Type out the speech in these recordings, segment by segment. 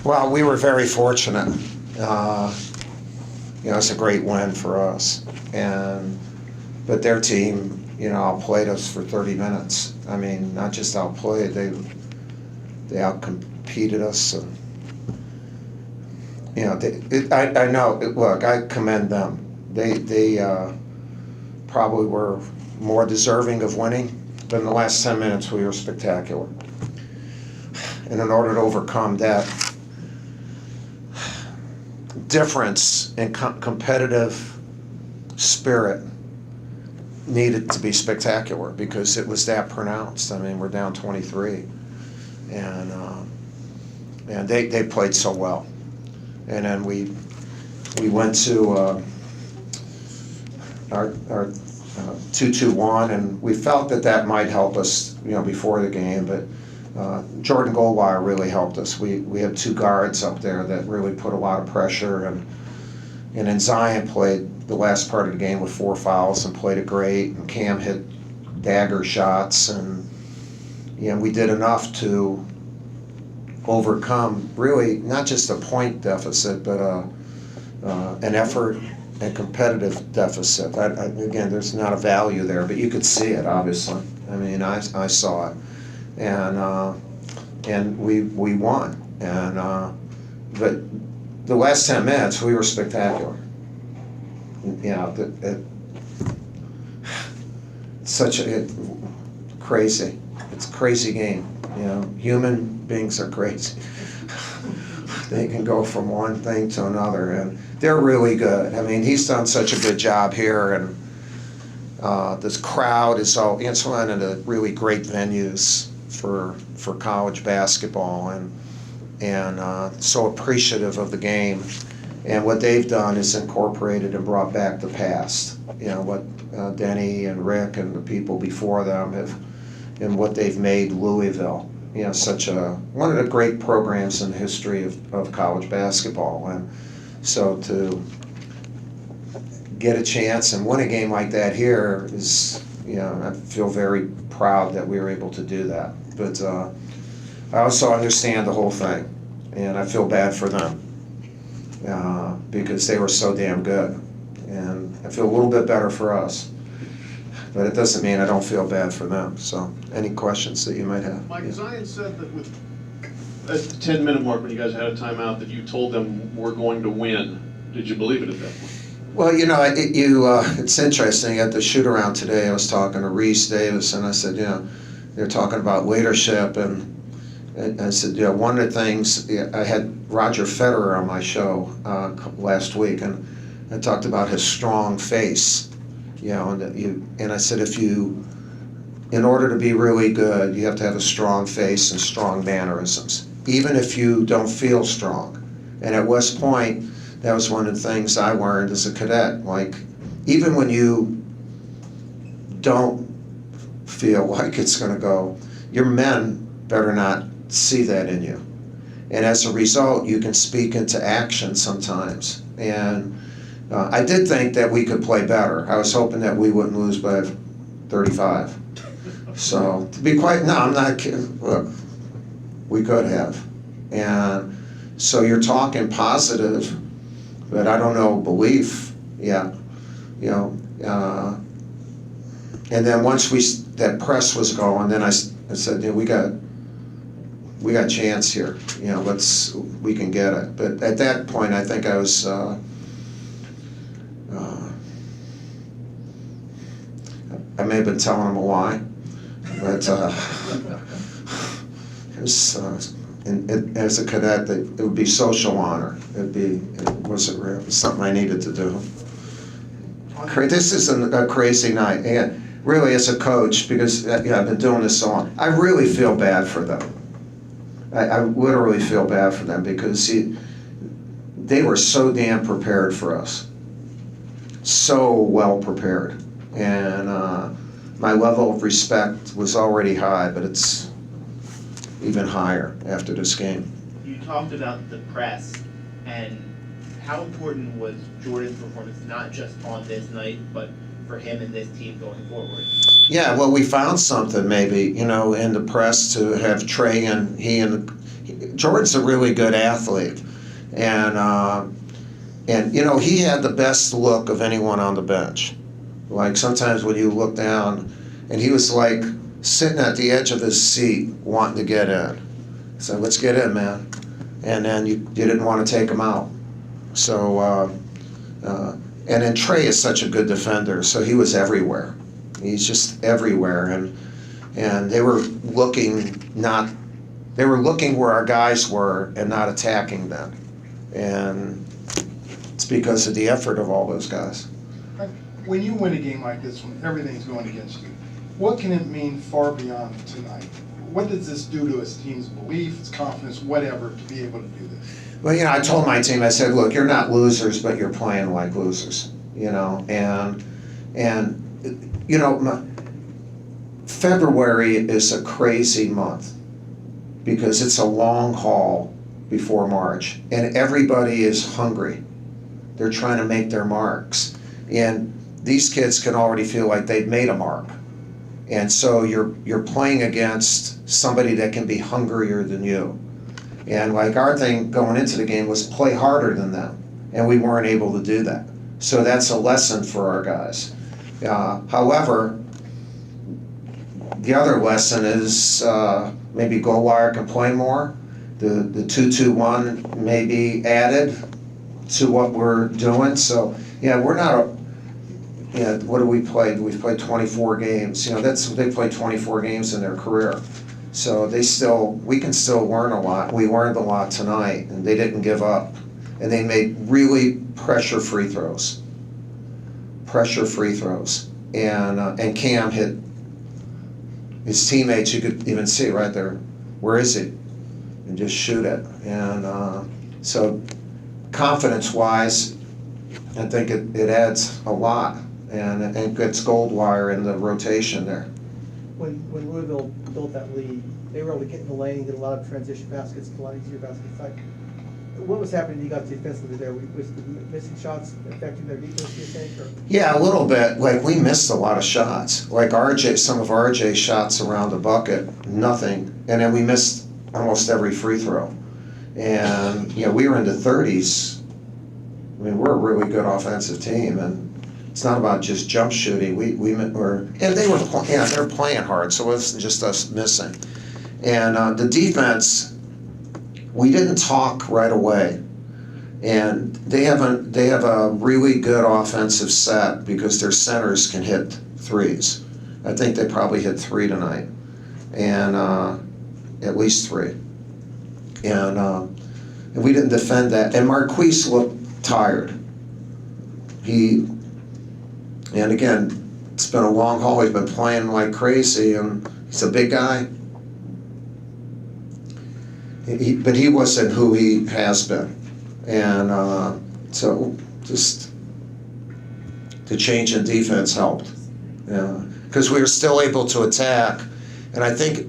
Well, we were very fortunate. It's a great win for us. But their team, outplayed us for 30 minutes. I mean, not just outplayed, they outcompeted us. And, I know. Look, I commend them. They probably were more deserving of winning. But in the last 10 minutes, we were spectacular. And in order to overcome that difference in competitive spirit, needed to be spectacular because it was that pronounced. I mean, we're down 23, and they played so well. And then we went to our 2-2-1, and we felt that might help us, before the game. But Jordan Goldwire really helped us. We have two guards up there that really put a lot of pressure, and then Zion played the last part of the game with 4 fouls and played it great. And Cam hit dagger shots, and we did enough to overcome really not just a point deficit, but an effort and competitive deficit. Again, there's not a value there, but you could see it, obviously. I mean, I saw it, and we won. But the last 10 minutes, we were spectacular. Such a crazy. It's a crazy game. Human beings are crazy. They can go from one thing to another, and they're really good. I mean, he's done such a good job here, and this crowd is it's one of the really great venues for college basketball, and so appreciative of the game. And what they've done is incorporated and brought back the past. What Denny and Rick and the people before them have, and what they've made Louisville. Such one of the great programs in the history of college basketball. And so to get a chance and win a game like that here is, I feel very proud that we were able to do that. But I also understand the whole thing, and I feel bad for them. Because they were so damn good, and I feel a little bit better for us, but it doesn't mean I don't feel bad for them. So, any questions that you might have? Mike, Zion said that at the 10-minute mark when you guys had a timeout that you told them we're going to win. Did you believe it at that point? Well, it's interesting. At the shoot-around today, I was talking to Reese Davis, and I said, they're talking about leadership, and I said, one of the things, I had Roger Federer on my show last week, and I talked about his strong face, and I said, in order to be really good, you have to have a strong face and strong mannerisms, even if you don't feel strong. And at West Point, that was one of the things I learned as a cadet. Like, even when you don't feel like it's going to go, your men better not see that in you. And as a result, you can speak into action sometimes. And I did think that we could play better. I was hoping that we wouldn't lose by 35. So, to be quite, no, I'm not kidding. Look, we could have. And so you're talking positive, but I don't know belief yet. And then once that press was going, then I said, we got a chance here. We can get it. But at that point, I think I was. I may have been telling him a lie, but as a cadet, it would be social honor. It wasn't real. It was something I needed to do. This is a crazy night, and really, as a coach, because I've been doing this so long, I really feel bad for them. I literally feel bad for them because they were so damn prepared for us, so well prepared, and my level of respect was already high, but it's even higher after this game. You talked about the press, and how important was Jordan's performance, not just on this night, but for him and this team going forward? Yeah, well, we found something maybe, in the press to have Trey and Jordan's a really good athlete, and you know, he had the best look of anyone on the bench. Like sometimes when you look down, and he was like sitting at the edge of his seat wanting to get in. So let's get in, man. And then you didn't want to take him out. So, and then Trey is such a good defender, so he was everywhere. He's just everywhere, and they were looking where our guys were and not attacking them. And it's because of the effort of all those guys. When you win a game like this, when everything's going against you, what can it mean far beyond tonight? What does this do to his team's belief, its confidence, whatever, to be able to do this? Well, you know, I told my team, I said, look, you're not losers, but you're playing like losers, you know, and you know, February is a crazy month because it's a long haul before March, and everybody is hungry. They're trying to make their marks, and these kids can already feel like they've made a mark. And so you're playing against somebody that can be hungrier than you. And like our thing going into the game was play harder than them, and we weren't able to do that. So that's a lesson for our guys. However, the other lesson is maybe Goldwire can play more. The 2-2-1 may be added to what we're doing. So yeah, we're not a. Yeah, what do we play? We've played 24 games. You know, they played 24 games in their career. So we can still learn a lot. We learned a lot tonight, and they didn't give up. And they made really pressure free throws. And Cam hit his teammates. You could even see right there, where is he? And just shoot it. And so confidence-wise, I think it adds a lot. And gets Goldwire in the rotation there. When Louisville built that lead, they were able to get in the lane, get a lot of transition baskets, a lot easier baskets. Like, what was happening to you guys defensively there? Was the missing shots affecting their defense, do you think? Or? Yeah, a little bit. Like, we missed a lot of shots. Like some of RJ's shots around the bucket, nothing. And then we missed almost every free throw. And, you know, we were in the 30s. I mean, we're a really good offensive team, and it's not about just jump shooting. They were playing hard, so it wasn't just us missing. And the defense, we didn't talk right away. And they have a really good offensive set because their centers can hit threes. I think they probably hit 3 tonight, and at least 3. And we didn't defend that. And Marquise looked tired. And again, it's been a long haul. He's been playing like crazy, and he's a big guy. But he wasn't who he has been. And so just the change in defense helped. Because we were still able to attack. And I think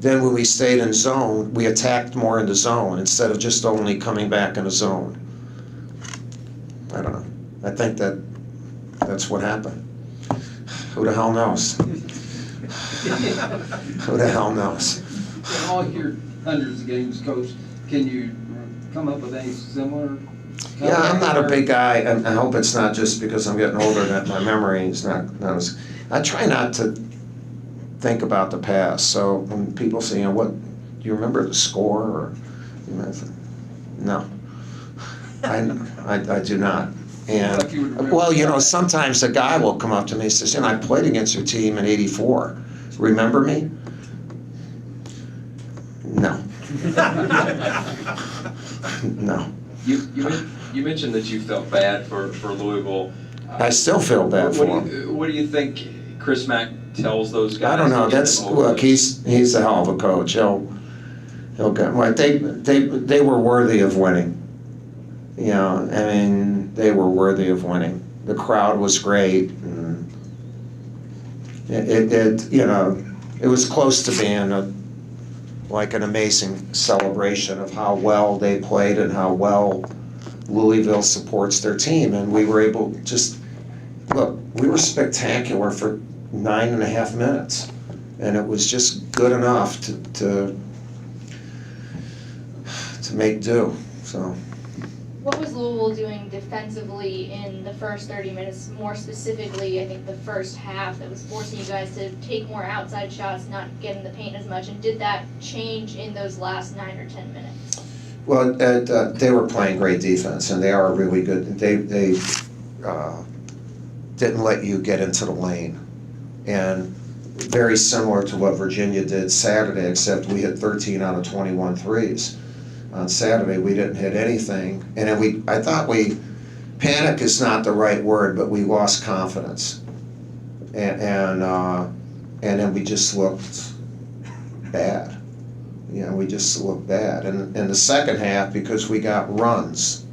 then when we stayed in zone, we attacked more in the zone instead of just only coming back in a zone. I don't know. I think that's what happened. Who the hell knows? Who the hell knows? In all your hundreds of games, Coach, can you come up with any similar? Yeah, I'm not a big guy, and I hope it's not just because I'm getting older that my memory is not as. I try not to think about the past. So when people say, you know, what, do you remember the score? Or, you know, no, I do not. And, well, you know, sometimes a guy will come up to me and says, you know, I played against your team in '84. Remember me? No. No. You mentioned that you felt bad for Louisville. I still feel bad for him. What do you think Chris Mack tells those guys? I don't know. Look, he's a hell of a coach. He'll get right. They were worthy of winning. You know, I mean, they were worthy of winning. The crowd was great, and it you know, it was close to being like an amazing celebration of how well they played and how well Louisville supports their team. And we were able we were spectacular for 9.5 minutes, and it was just good enough to make do, so. What was Louisville doing defensively in the first 30 minutes, more specifically, I think the first half, that was forcing you guys to take more outside shots, not get in the paint as much, and did that change in those last 9 or 10 minutes? Well, they were playing great defense, and they are really good. They didn't let you get into the lane. And very similar to what Virginia did Saturday, except we hit 13 out of 21 threes. On Saturday, we didn't hit anything. And then I thought panic is not the right word, but we lost confidence. And then we just looked bad. You know, we just looked bad. And in the second half, because we got runs,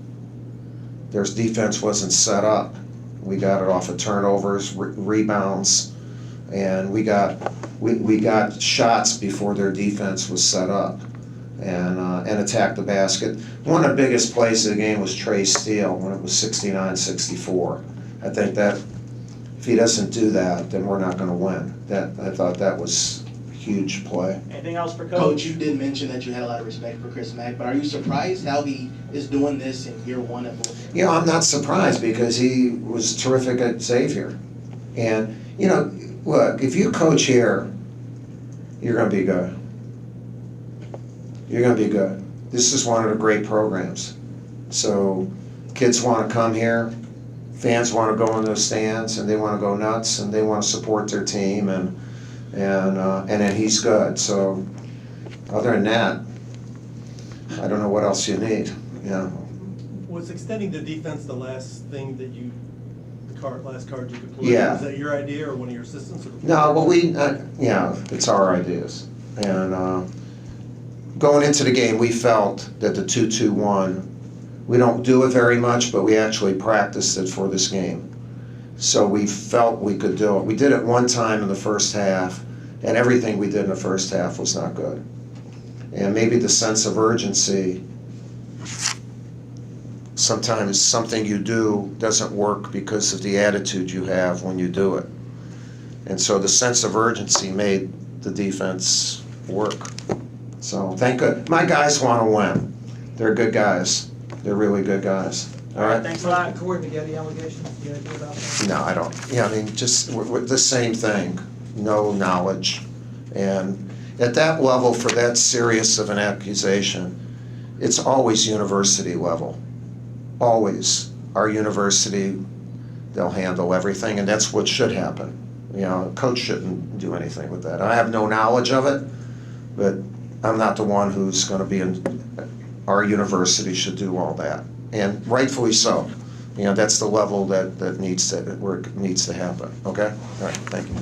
their defense wasn't set up. We got it off of turnovers, rebounds, and we got shots before their defense was set up, and attacked the basket. One of the biggest plays of the game was Trey Steele when it was 69-64. I think that if he doesn't do that, then we're not going to win. I thought that was a huge play. Anything else for Coach? Coach, you did mention that you had a lot of respect for Chris Mack, but are you surprised how he is doing this in year one of Louisville? You know, I'm not surprised because he was terrific at Xavier. And, you know, look, if you coach here, you're going to be good. You're going to be good. This is one of the great programs. So kids want to come here, fans want to go in those stands, and they want to go nuts, and they want to support their team, and then he's good. So other than that, I don't know what else you need. Yeah. Was extending the defense the last thing that last card you could pull? Yeah. Was that your idea or one of your assistants? No, well, it's our ideas. And going into the game, we felt that the 2-2-1, we don't do it very much, but we actually practiced it for this game. So we felt we could do it. We did it one time in the first half, and everything we did in the first half was not good. And maybe the sense of urgency, sometimes something you do doesn't work because of the attitude you have when you do it. And so the sense of urgency made the defense work. So thank God. My guys want to win. They're good guys. They're really good guys. All right? Thanks a lot. Corey McGetty allegations, do you know anything about that? No, I don't. Yeah, I mean, just we're the same thing. No knowledge. And at that level, for that serious of an accusation, it's always university level. Always. Our university, they'll handle everything, and that's what should happen. You know, a coach shouldn't do anything with that. I have no knowledge of it, but I'm not the one who's going to be in. Our university should do all that, and rightfully so. You know, that's the level that needs to happen. Okay. All right. Thank you.